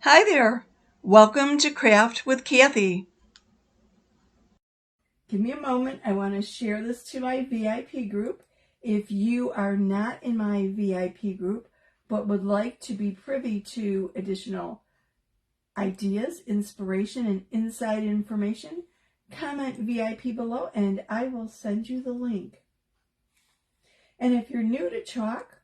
Hi there. Welcome to Craft with Kathie. Give me a moment. I want to share this to my VIP group. If you are not in my VIP group but would like to be privy to additional ideas, inspiration, and inside information, comment VIP below and I will send you the link. And if you're new to chalk,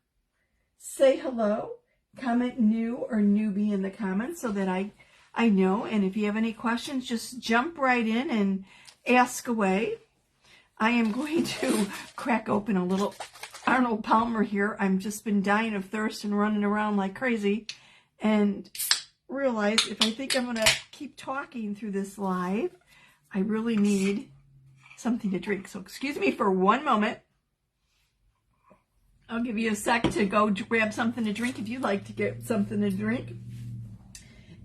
say hello. Comment new or newbie in the comments so that I know. And if you have any questions, just jump right in and ask away. I am going to crack open a little Arnold Palmer here. I've just been dying of thirst and running around like crazy and realize if I think I'm going to keep talking through this live, I really need something to drink. So excuse me for one moment. I'll give you a sec to go grab something to drink if you'd like to get something to drink.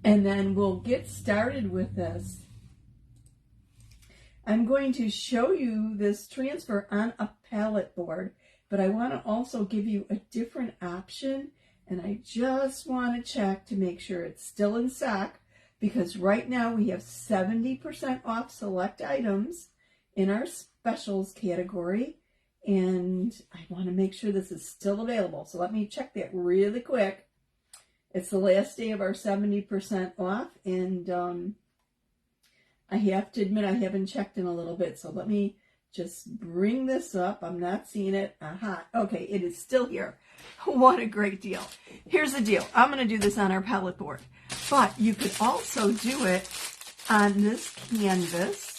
And then we'll get started with this. I'm going to show you this transfer on a palette board, but I want to also give you a different option. And I just want to check to make sure it's still in stock, because right now we have 70% off select items in our specials category. And I want to make sure this is still available. So let me check that really quick. It's the last day of our 70% off. And I have to admit I haven't checked in a little bit. So let me just bring this up. I'm not seeing it. Aha. Okay, it is still here. What a great deal. Here's the deal. I'm going to do this on our palette board. But you could also do it on this canvas.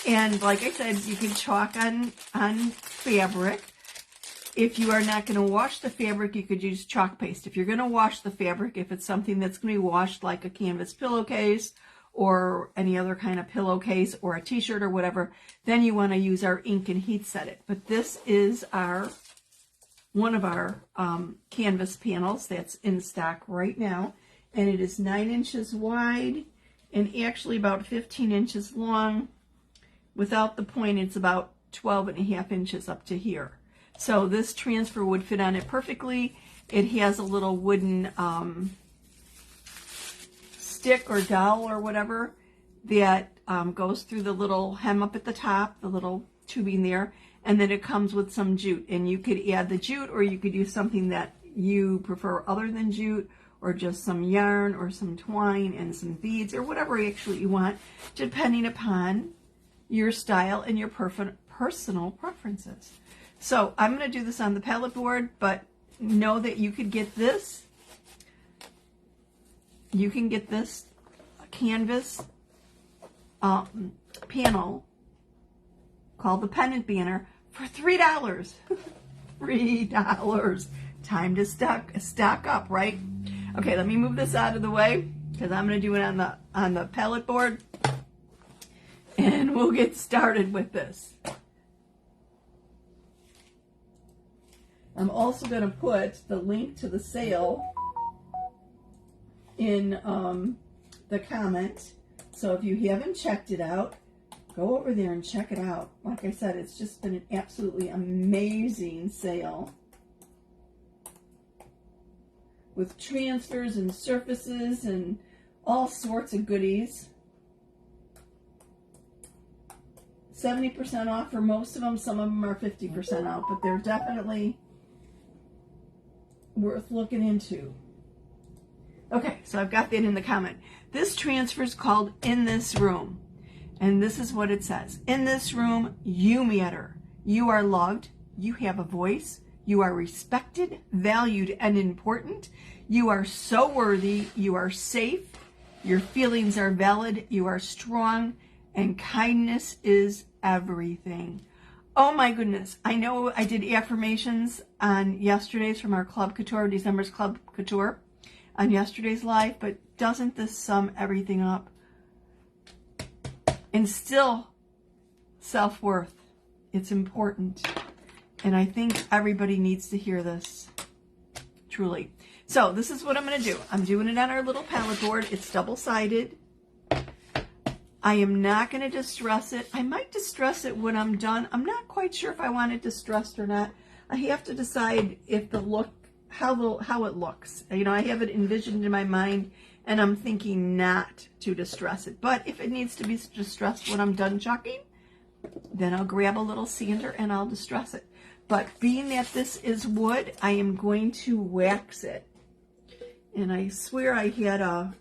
And like I said, you can chalk on fabric. If you are not going to wash the fabric, you could use chalk paste. If you're going to wash the fabric, if it's something that's going to be washed like a canvas pillowcase or any other kind of pillowcase or a t-shirt or whatever, then you want to use our ink and heat set it. But this is one of our canvas panels that's in stock right now. And it is 9 inches wide and actually about 15 inches long. Without the point, it's about 12.5 inches up to here. So this transfer would fit on it perfectly. It has a little wooden stick or dowel or whatever that goes through the little hem up at the top, the little tubing there, and then it comes with some jute. And you could add the jute, or you could use something that you prefer other than jute, or just some yarn or some twine and some beads or whatever actually you want, depending upon your style and your personal preferences. So I'm going to do this on the palette board, but know that you could get this. You can get this canvas panel called the Pendant Banner for $3. $3. Time to stock up, right? Okay, let me move this out of the way because I'm going to do it on the palette board. And we'll get started with this. I'm also going to put the link to the sale in the comment. So if you haven't checked it out, go over there and check it out. Like I said, it's just been an absolutely amazing sale with transfers and surfaces and all sorts of goodies. 70% off for most of them. Some of them are 50% off, but they're definitely worth looking into. Okay, so I've got that in the comment. This transfer is called In This Room. And this is what it says. In this room, you matter. You are loved. You have a voice. You are respected, valued, and important. You are so worthy. You are safe. Your feelings are valid. You are strong. And kindness is everything. Oh my goodness. I know I did affirmations on yesterday's from our Club Couture, December's Club Couture, on yesterday's live, but doesn't this sum everything up? And still, self-worth. It's important. And I think everybody needs to hear this. Truly. So this is what I'm going to do. I'm doing it on our little palette board. It's double-sided. I am not going to distress it. I might distress it when I'm done. I'm not quite sure if I want it distressed or not. I have to decide if the look, how it looks. You know, I have it envisioned in my mind, and I'm thinking not to distress it. But if it needs to be distressed when I'm done chalking, then I'll grab a little sander and I'll distress it. But being that this is wood, I am going to wax it. And I swear I had a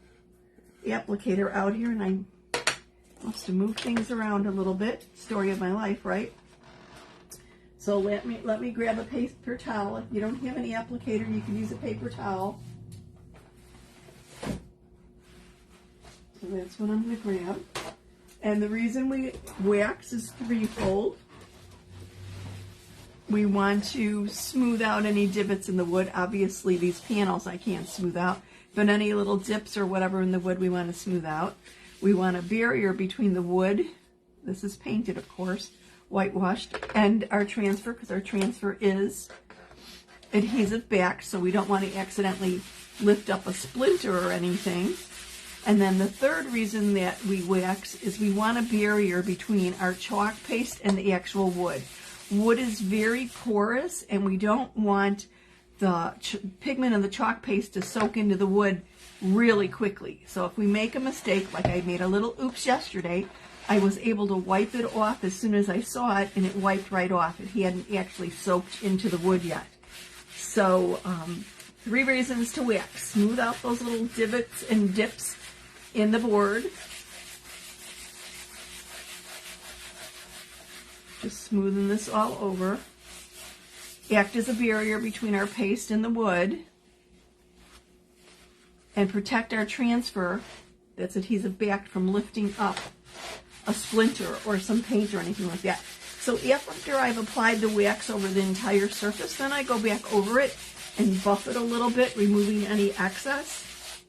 applicator out here, and I must have moved things around a little bit. Story of my life, right? So let me grab a paper towel. If you don't have any applicator, you can use a paper towel. So that's what I'm going to grab. And the reason we wax is threefold. We want to smooth out any divots in the wood. Obviously, these panels I can't smooth out, but any little dips or whatever in the wood we want to smooth out. We want a barrier between the wood, this is painted of course, whitewashed, and our transfer, because our transfer is adhesive back, so we don't want to accidentally lift up a splinter or anything. And then the third reason that we wax is we want a barrier between our chalk paste and the actual wood. Wood is very porous, and we don't want the pigment of the chalk paste to soak into the wood really quickly. So if we make a mistake, like I made a little oops yesterday, I was able to wipe it off as soon as I saw it, and it wiped right off. It hadn't actually soaked into the wood yet. So 3 reasons to wax. Smooth out those little divots and dips in the board. Just smoothing this all over. Act as a barrier between our paste and the wood. And protect our transfer that's adhesive back from lifting up a splinter or some paint or anything like that. So after I've applied the wax over the entire surface, then I go back over it and buff it a little bit, removing any excess.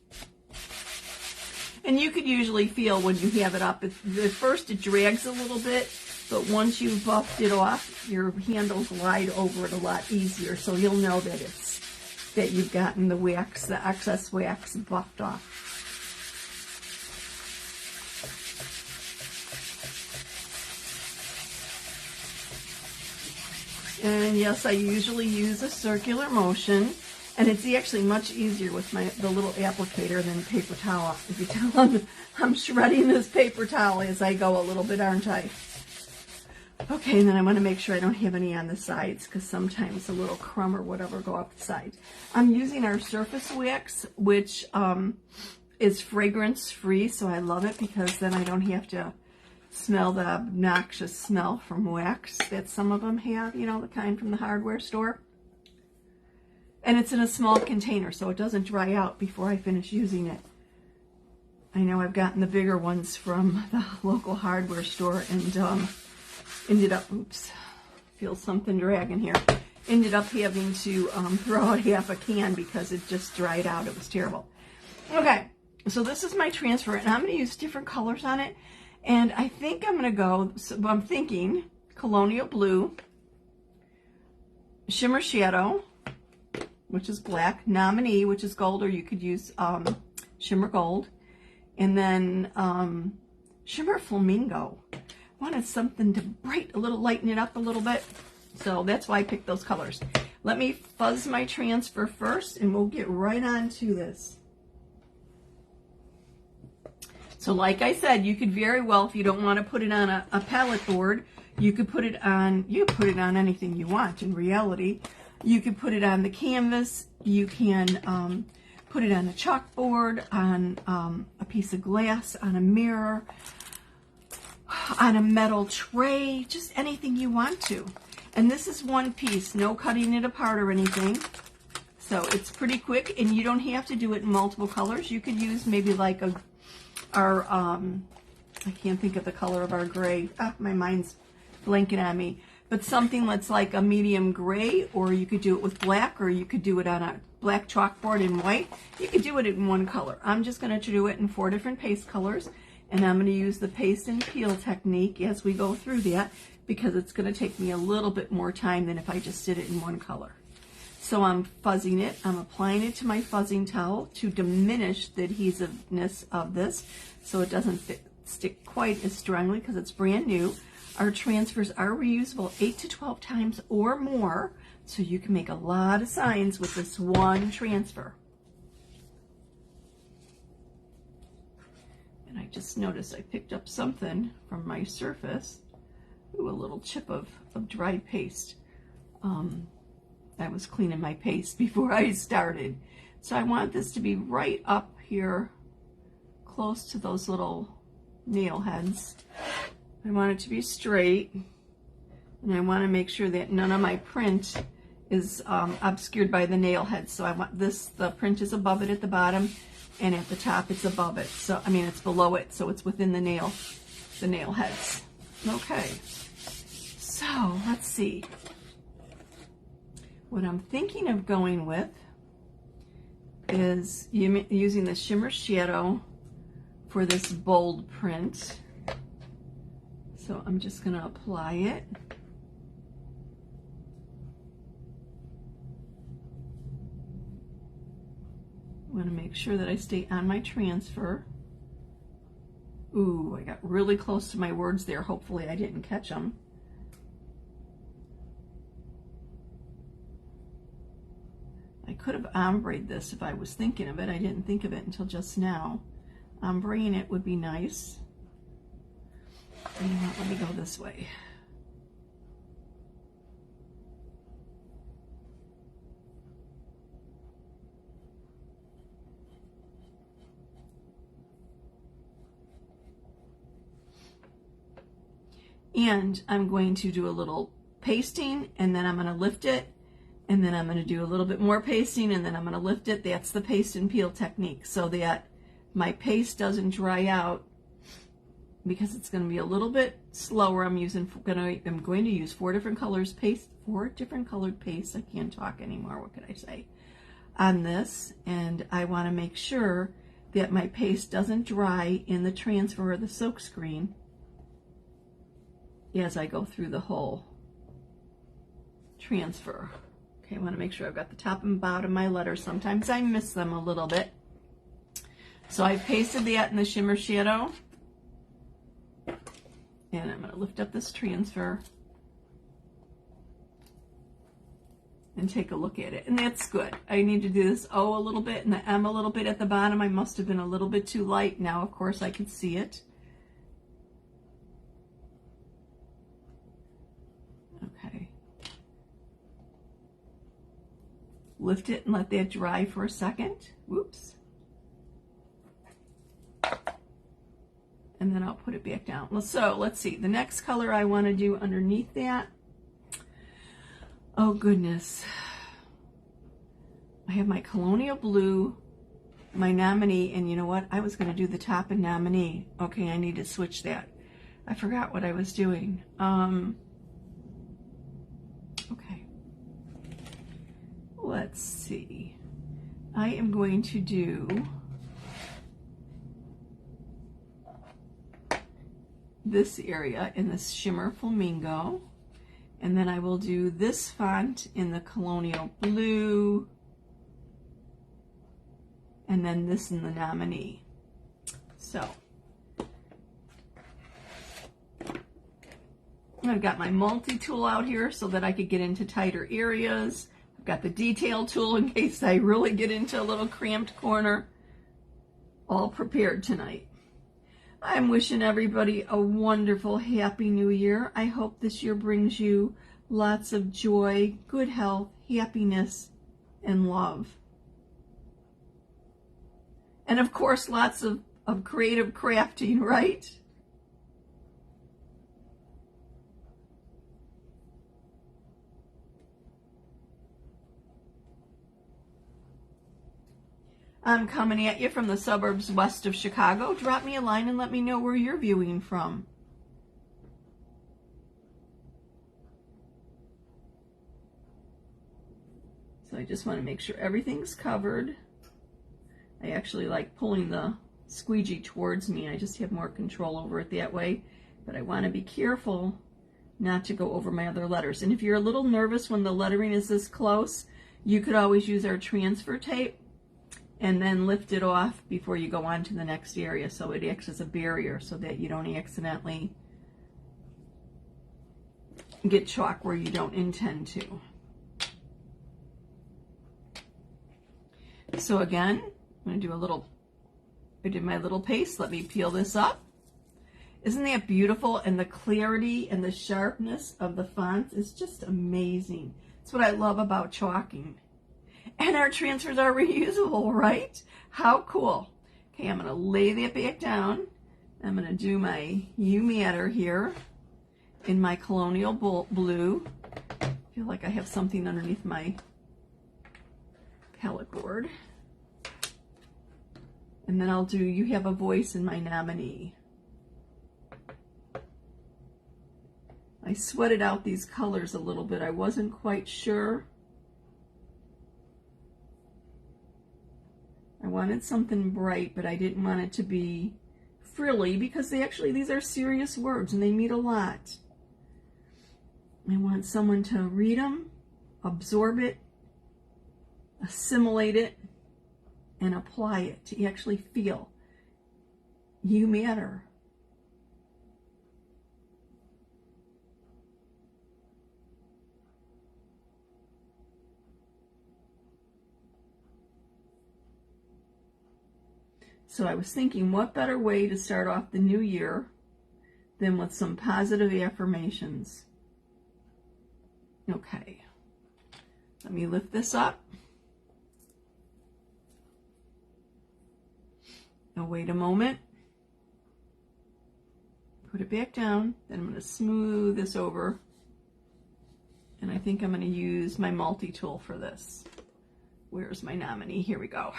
And you could usually feel when you have it up, at first it drags a little bit, but once you've buffed it off, your handles glide over it a lot easier, so you'll know that that you've gotten the wax, the excess wax buffed off. And yes, I usually use a circular motion, and it's actually much easier with the little applicator than paper towel. If you tell, I'm shredding this paper towel as I go a little bit, aren't I? Okay, and then I want to make sure I don't have any on the sides, because sometimes a little crumb or whatever go up the sides. I'm using our surface wax, which is fragrance free, so I love it because then I don't have to smell the obnoxious smell from wax that some of them have, you know, the kind from the hardware store. And it's in a small container, so it doesn't dry out before I finish using it. I know I've gotten the bigger ones from the local hardware store, and ended up, oops, feel something dragging here. Ended up having to throw out half a can because it just dried out. It was terrible. Okay, so this is my transfer, and I'm going to use different colors on it. And I think I'm going to go, so I'm thinking Colonial Blue, Shimmer Shadow, which is black, Nominee, which is gold, or you could use Shimmer Gold, and then Shimmer Flamingo. Wanted something to lighten it up a little bit, so that's why I picked those colors. Let me fuzz my transfer first, and we'll get right on to this. So like I said, you could very well, if you don't want to put it on a palette board, you could put it on anything you want in reality. You could put it on the canvas, you can put it on a chalkboard, on a piece of glass, on a mirror, on a metal tray, just anything you want to. And this is one piece, no cutting it apart or anything. So it's pretty quick, and you don't have to do it in multiple colors. You could use maybe like our I can't think of the color of our gray. My mind's blanking on me. But something that's like a medium gray, or you could do it with black, or you could do it on a black chalkboard in white. You could do it in one color. I'm just going to do it in 4 different paste colors. And I'm going to use the paste and peel technique as we go through that, because it's going to take me a little bit more time than if I just did it in one color. So I'm fuzzing it. I'm applying it to my fuzzing towel to diminish the adhesiveness of this so it doesn't stick quite as strongly because it's brand new. Our transfers are reusable 8 to 12 times or more, so you can make a lot of signs with this one transfer. And I just noticed I picked up something from my surface. Ooh, a little chip of dried paste. I was cleaning my paste before I started. So I want this to be right up here, close to those little nail heads. I want it to be straight, and I want to make sure that none of my print is obscured by the nail heads. So I want this, the print is above it at the bottom, and at the top it's above it. So, I mean, it's below it, so it's within the nail heads. Okay, so let's see. What I'm thinking of going with is using the shimmer shadow for this bold print. So I'm just going to apply it. I want to make sure that I stay on my transfer. Ooh, I got really close to my words there. Hopefully I didn't catch them. I could have ombre'd this if I was thinking of it. I didn't think of it until just now. Ombreing it would be nice. You know what, let me go this way. And I'm going to do a little pasting, and then I'm going to lift it, and then I'm going to do a little bit more pasting, and then I'm going to lift it. That's the paste and peel technique, so that my paste doesn't dry out, because it's going to be a little bit slower. I'm going to use 4 different colors paste, 4 different colored paste. I can't talk anymore. What could I say? On this, and I want to make sure that my paste doesn't dry in the transfer or the silk screen as I go through the whole transfer. Okay, I want to make sure I've got the top and bottom of my letters. Sometimes I miss them a little bit. So I pasted that in the shimmer shadow. And I'm going to lift up this transfer and take a look at it. And that's good. I need to do this O a little bit and the M a little bit at the bottom. I must have been a little bit too light. Now, of course, I can see it. Okay. Lift it and let that dry for a second. Whoops. And then I'll put it back down. So let's see, the next color I want to do underneath that. Oh goodness. I have my Colonial Blue, my Nominee, and you know what? I was going to do the top in Nominee. Okay, I need to switch that. I forgot what I was doing. Okay. Let's see. I am going to do this area in this shimmer flamingo, and then I will do this font in the Colonial Blue, and then this in the Nominee. So I've got my multi-tool out here so that I could get into tighter areas. I've got the detail tool in case I really get into a little cramped corner. All prepared tonight. I'm wishing everybody a wonderful, happy new year. I hope this year brings you lots of joy, good health, happiness, and love. And of course, lots of creative crafting, right? I'm coming at you from the suburbs west of Chicago. Drop me a line and let me know where you're viewing from. So I just want to make sure everything's covered. I actually like pulling the squeegee towards me. I just have more control over it that way. But I want to be careful not to go over my other letters. And if you're a little nervous when the lettering is this close, you could always use our transfer tape and then lift it off before you go on to the next area, so it acts as a barrier so that you don't accidentally get chalk where you don't intend to. So again, I'm going to do a little, I did my little paste. Let me peel this up. Isn't that beautiful? And the clarity and the sharpness of the font is just amazing. That's what I love about chalking. And our transfers are reusable, right? How cool. Okay, I'm going to lay that back down. I'm going to do my You Matter here in my Colonial Blue. I feel like I have something underneath my palette board. And then I'll do You Have a Voice in my Nominee. I sweated out these colors a little bit. I wasn't quite sure. I wanted something bright, but I didn't want it to be frilly because these are serious words and they mean a lot. I want someone to read them, absorb it, assimilate it, and apply it, to actually feel you matter. So I was thinking, what better way to start off the new year than with some positive affirmations? Okay, let me lift this up. Now wait a moment. Put it back down. Then I'm going to smooth this over. And I think I'm going to use my multi-tool for this. Where's my Nominee? Here we go.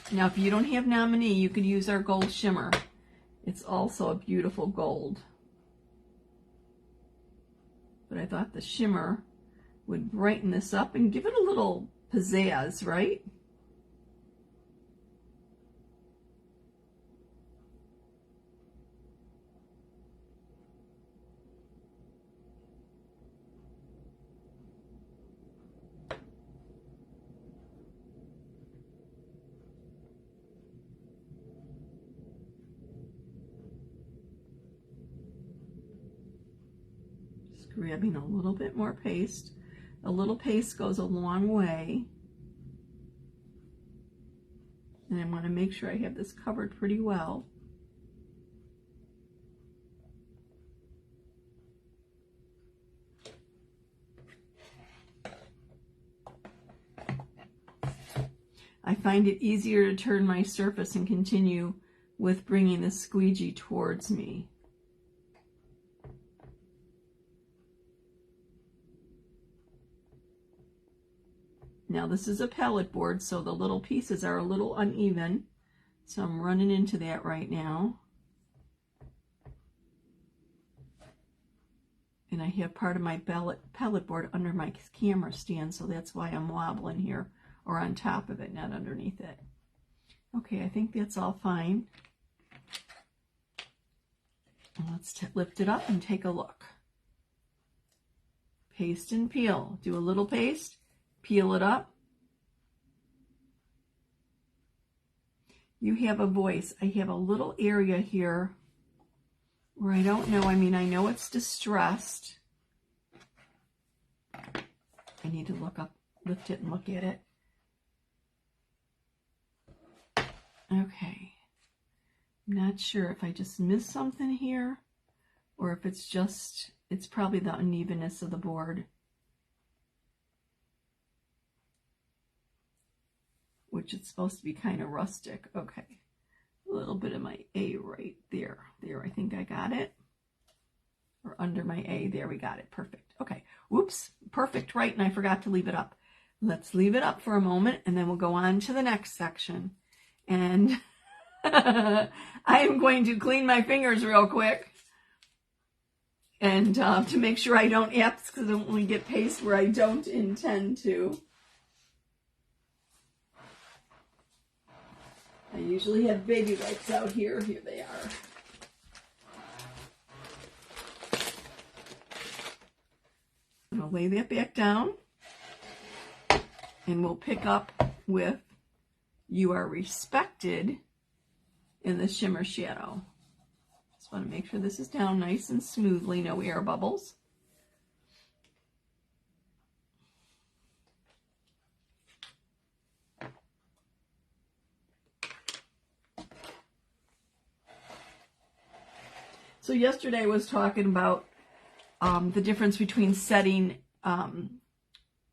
Now, if you don't have Nominee, you could use our gold shimmer. It's also a beautiful gold. But I thought the shimmer would brighten this up and give it a little pizzazz, right? Grabbing a little bit more paste. A little paste goes a long way. And I want to make sure I have this covered pretty well. I find it easier to turn my surface and continue with bringing the squeegee towards me. Now this is a palette board, so the little pieces are a little uneven. So I'm running into that right now. And I have part of my palette board under my camera stand, so that's why I'm wobbling here, or on top of it, not underneath it. Okay, I think that's all fine. Let's lift it up and take a look. Paste and peel. Do a little paste. Peel it up. You Have a Voice. I have a little area here where I don't know. I mean, I know it's distressed. I need to look up, lift it and look at it. Okay. I'm not sure if I just missed something here or if it's just, it's probably the unevenness of the board, which it's supposed to be kind of rustic. Okay, a little bit of my A right there. There, I think I got it. Or under my A, there we got it. Perfect. Okay, whoops, perfect, right, and I forgot to leave it up. Let's leave it up for a moment, and then we'll go on to the next section. And I am going to clean my fingers real quick, and to make sure I don't accidentally get paste where I don't intend to. I usually have baby wipes out here. Here they are. going to lay that back down, and we'll pick up with You Are Respected in the shimmer shadow. Just want to make sure this is down nice and smoothly, no air bubbles. So yesterday I was talking about the difference between setting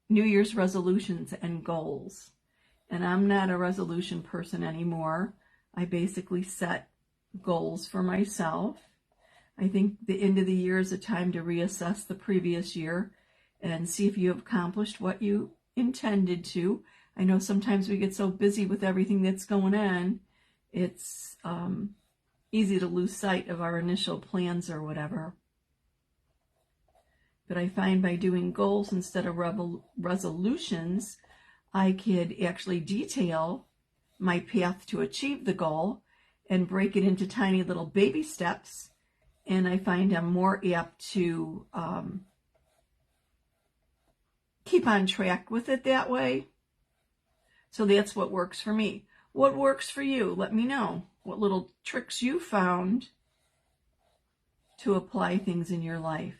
New Year's resolutions and goals. And I'm not a resolution person anymore. I basically set goals for myself. I think the end of the year is a time to reassess the previous year and see if you have accomplished what you intended to. I know sometimes we get so busy with everything that's going on, it's easy to lose sight of our initial plans or whatever. But I find by doing goals instead of resolutions, I could actually detail my path to achieve the goal and break it into tiny little baby steps. And I find I'm more apt to keep on track with it that way. So that's what works for me. What works for you? Let me know. What little tricks you found to apply things in your life.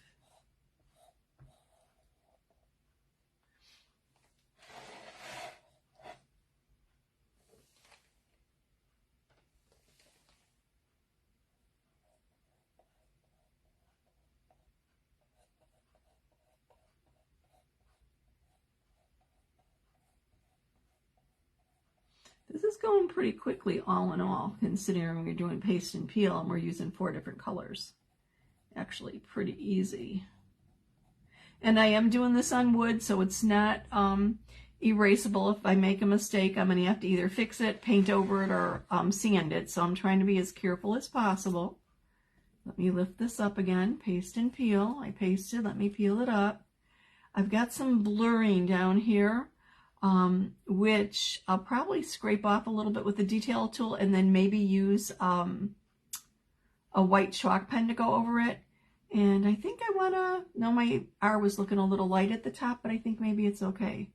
This is going pretty quickly all in all, considering we're doing paste and peel and we're using 4 different colors. Actually pretty easy. And I am doing this on wood, so it's not erasable. If I make a mistake, I'm going to have to either fix it, paint over it, or sand it. So I'm trying to be as careful as possible. Let me lift this up again. Paste and peel. I pasted. Let me peel it up. I've got some blurring down here, which I'll probably scrape off a little bit with the detail tool and then maybe use a white chalk pen to go over it. And I think I want to, no, my R was looking a little light at the top, but I think maybe it's okay.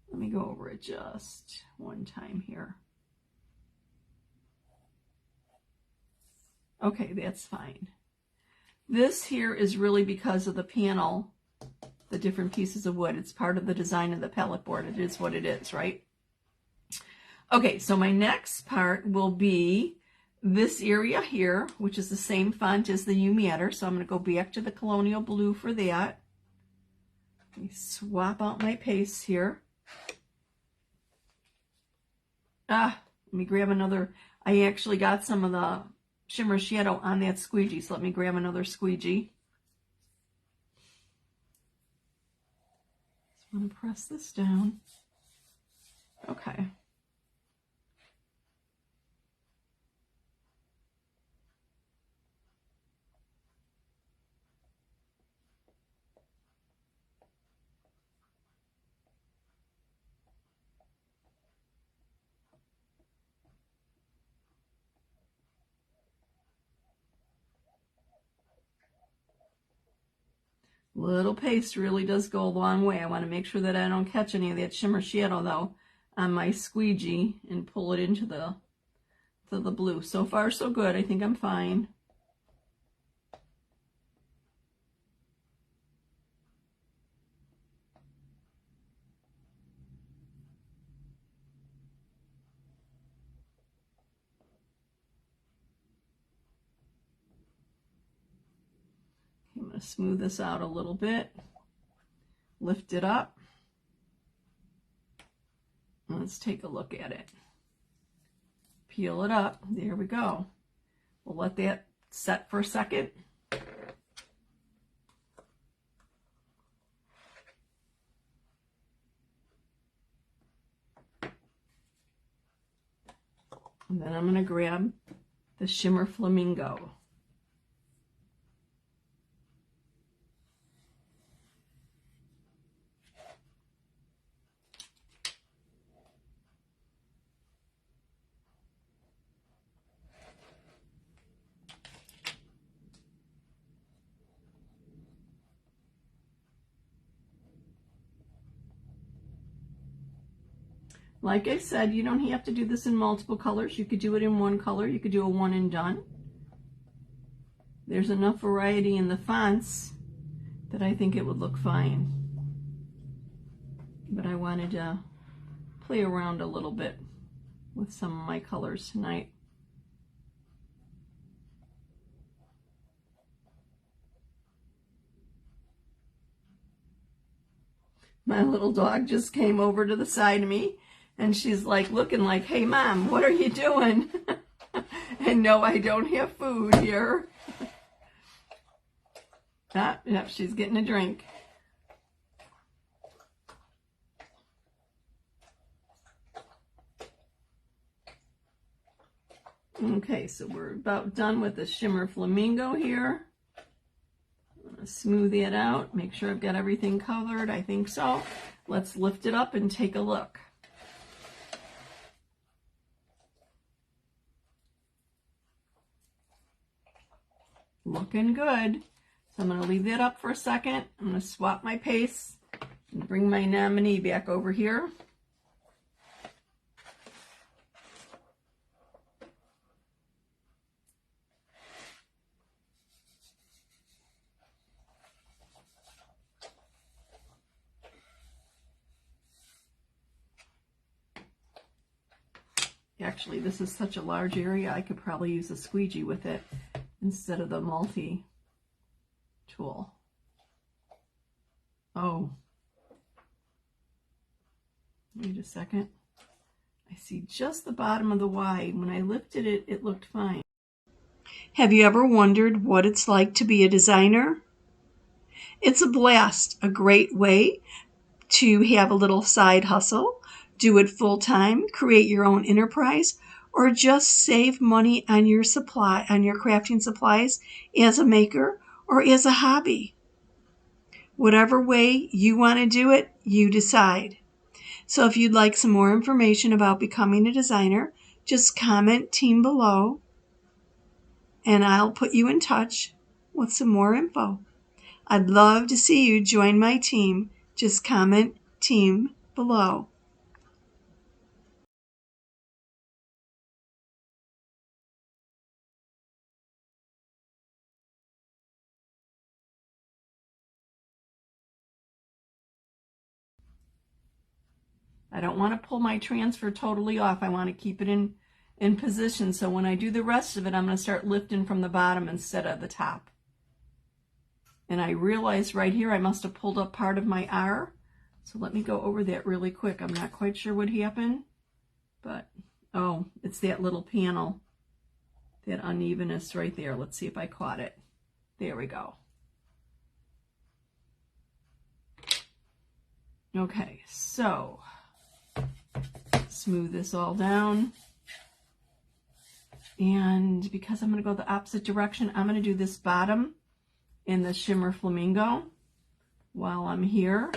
Let me go over it just one time here. Okay, that's fine. This here is really because of the panel, the different pieces of wood. It's part of the design of the palette board. It is what it is, right? Okay, so my next part will be this area here, which is the same font as the You Matter. So I'm going to go back to the Colonial Blue for that. Let me swap out my paste here. Let me grab another. I actually got some of the shimmer shadow on that squeegee, so let me grab another squeegee. Just want to press this down. Okay. Little paste really does go a long way. I want to make sure that I don't catch any of that shimmer shadow though on my squeegee and pull it into the blue. So far so good. I think I'm fine. I'm going to smooth this out a little bit, lift it up, and let's take a look at it. Peel it up. There we go. We'll let that set for a second. And then I'm going to grab the Shimmer Flamingo. Like I said, you don't have to do this in multiple colors. You could do it in one color. You could do a one and done. There's enough variety in the fonts that I think it would look fine. But I wanted to play around a little bit with some of my colors tonight. My little dog just came over to the side of me and she's like looking like, hey Mom, what are you doing? And no, I don't have food here. Yep, she's getting a drink. Okay, so we're about done with the shimmer flamingo here. I'm going to smooth it out, make sure I've got everything covered. I think so. Let's lift it up and take a look. Looking good. So I'm going to leave that up for a second. I'm going to swap my paste and bring my nominee back over here. Actually, this is such a large area, I could probably use a squeegee with it instead of the multi tool. Oh, wait a second. I see just the bottom of the Y. When I lifted it, it looked fine. Have you ever wondered what it's like to be a designer? It's a blast, a great way to have a little side hustle, do it full time, create your own enterprise, or just save money on your crafting supplies as a maker or as a hobby. Whatever way you want to do it, you decide. So if you'd like some more information about becoming a designer, just comment team below and I'll put you in touch with some more info. I'd love to see you join my team. Just comment team below. I don't want to pull my transfer totally off. I want to keep it in position. So when I do the rest of it, I'm going to start lifting from the bottom instead of the top. And I realized right here I must have pulled up part of my R. So let me go over that really quick. I'm not quite sure what happened, but oh, it's that little panel, that unevenness right there. Let's see if I caught it. There we go. Okay, so smooth this all down. And because I'm going to go the opposite direction, I'm going to do this bottom in the shimmer flamingo while I'm here.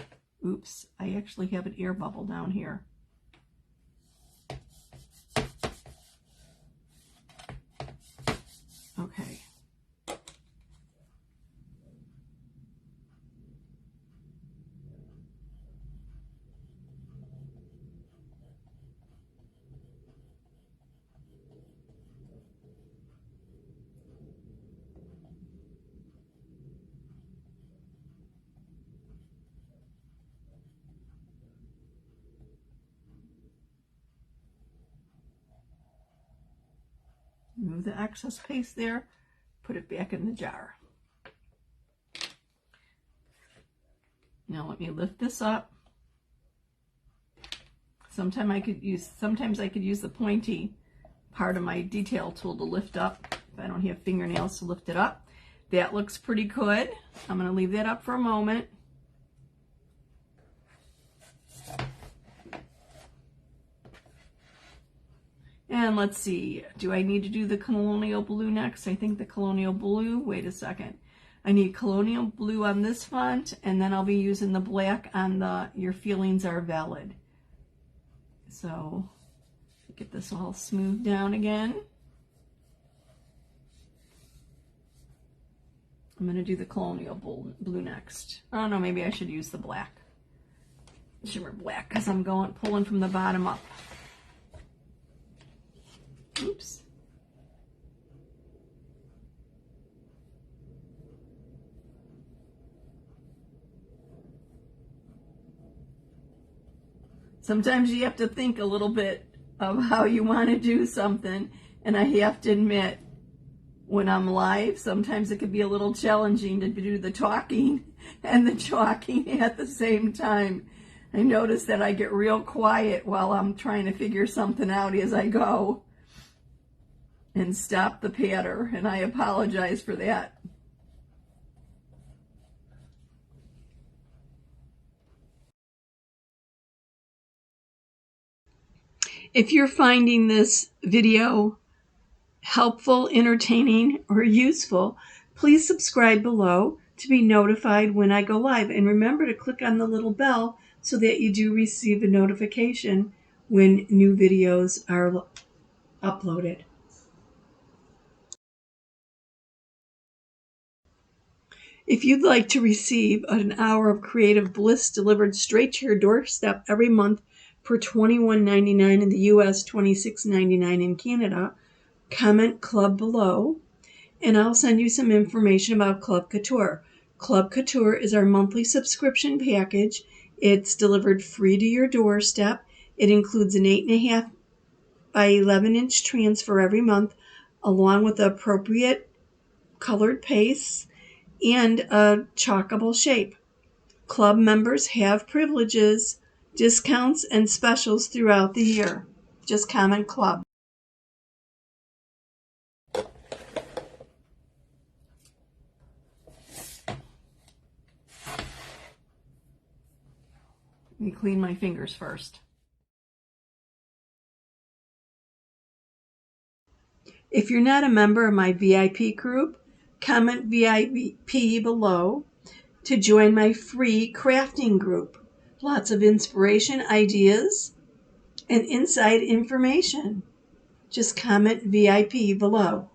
Oops, I actually have an air bubble down here. Okay. Remove the excess paste there, put it back in the jar. Now let me lift this up. Sometimes I could use the pointy part of my detail tool to lift up if I don't have fingernails to lift it up. That looks pretty good. I'm going to leave that up for a moment. And let's see, do I need to do the colonial blue next? I think the colonial blue, wait a second. I need colonial blue on this font, and then I'll be using the black on the Your Feelings Are Valid. So get this all smoothed down again. I'm going to do the colonial blue next. Oh no, maybe I should use the black. shimmer black because I'm pulling from the bottom up. Oops. Sometimes you have to think a little bit of how you want to do something, and I have to admit, when I'm live, sometimes it can be a little challenging to do the talking and the chalking at the same time. I notice that I get real quiet while I'm trying to figure something out as I go and stop the patter, and I apologize for that. If you're finding this video helpful, entertaining, or useful, please subscribe below to be notified when I go live. And remember to click on the little bell so that you do receive a notification when new videos are uploaded. If you'd like to receive an hour of creative bliss delivered straight to your doorstep every month for $21.99 in the US, $26.99 in Canada, comment Club below, and I'll send you some information about Club Couture. Club Couture is our monthly subscription package. It's delivered free to your doorstep. It includes an 8.5 by 11 inch transfer every month, along with appropriate colored pastes and a chalkable shape. Club members have privileges, discounts, and specials throughout the year. Just comment Club. Let me clean my fingers first. If you're not a member of my VIP group, comment VIP below to join my free crafting group. Lots of inspiration, ideas, and inside information. Just comment VIP below.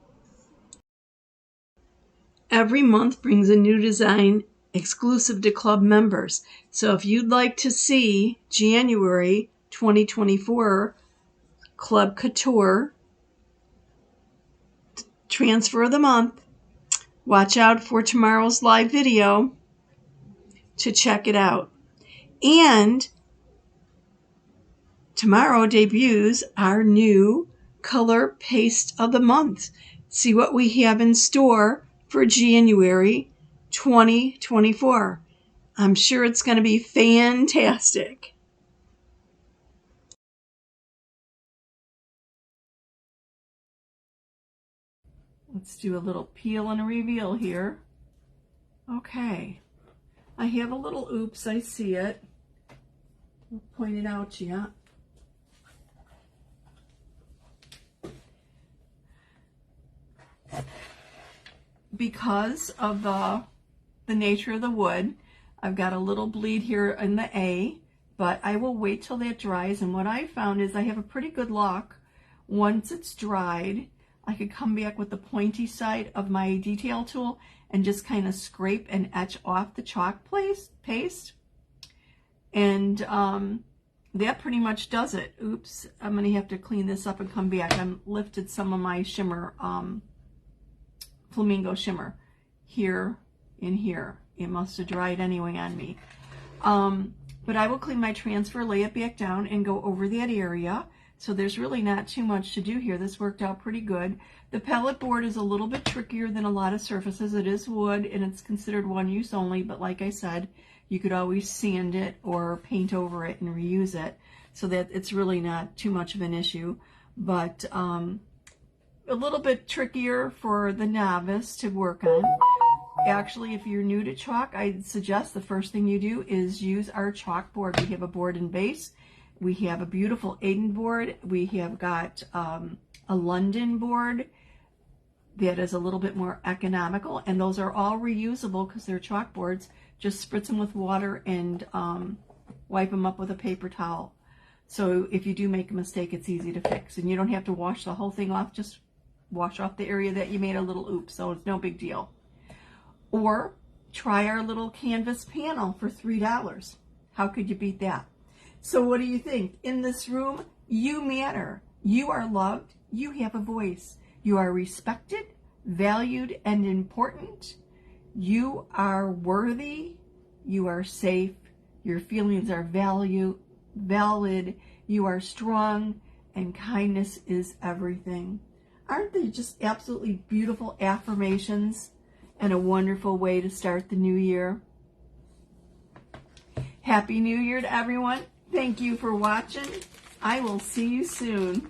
Every month brings a new design exclusive to club members. So if you'd like to see January 2024 Club Couture transfer of the month, watch out for tomorrow's live video to check it out. And tomorrow debuts our new color paste of the month. See what we have in store for January 2024. I'm sure it's going to be fantastic. Let's do a little peel and a reveal here. Okay. I have a little oops, I see it. I'll point it out to you. Because of the nature of the wood, I've got a little bleed here in the A, but I will wait till that dries. And what I found is I have a pretty good luck. Once it's dried, I could come back with the pointy side of my detail tool and just kind of scrape and etch off the chalk paste. And that pretty much does it. Oops, I'm going to have to clean this up and come back. I lifted some of my shimmer, flamingo shimmer here and here. It must have dried anyway on me. But I will clean my transfer, lay it back down, and go over that area. So there's really not too much to do here. This worked out pretty good. The pellet board is a little bit trickier than a lot of surfaces. It is wood, and it's considered one use only, but like I said, you could always sand it or paint over it and reuse it, so that it's really not too much of an issue. But a little bit trickier for the novice to work on. Actually, if you're new to chalk, I'd suggest the first thing you do is use our chalkboard. We have a board and base. We have a beautiful Aiden board. We have got a London board that is a little bit more economical, and those are all reusable because they're chalkboards. Just spritz them with water and wipe them up with a paper towel. So if you do make a mistake, it's easy to fix, and you don't have to wash the whole thing off. Just wash off the area that you made a little oops, so it's no big deal. Or try our little canvas panel for $3. How could you beat that? So what do you think? In this room, you matter. You are loved. You have a voice. You are respected, valued, and important. You are worthy. You are safe. Your feelings are valid. You are strong, and kindness is everything. Aren't they just absolutely beautiful affirmations and a wonderful way to start the new year? Happy New Year to everyone. Thank you for watching. I will see you soon.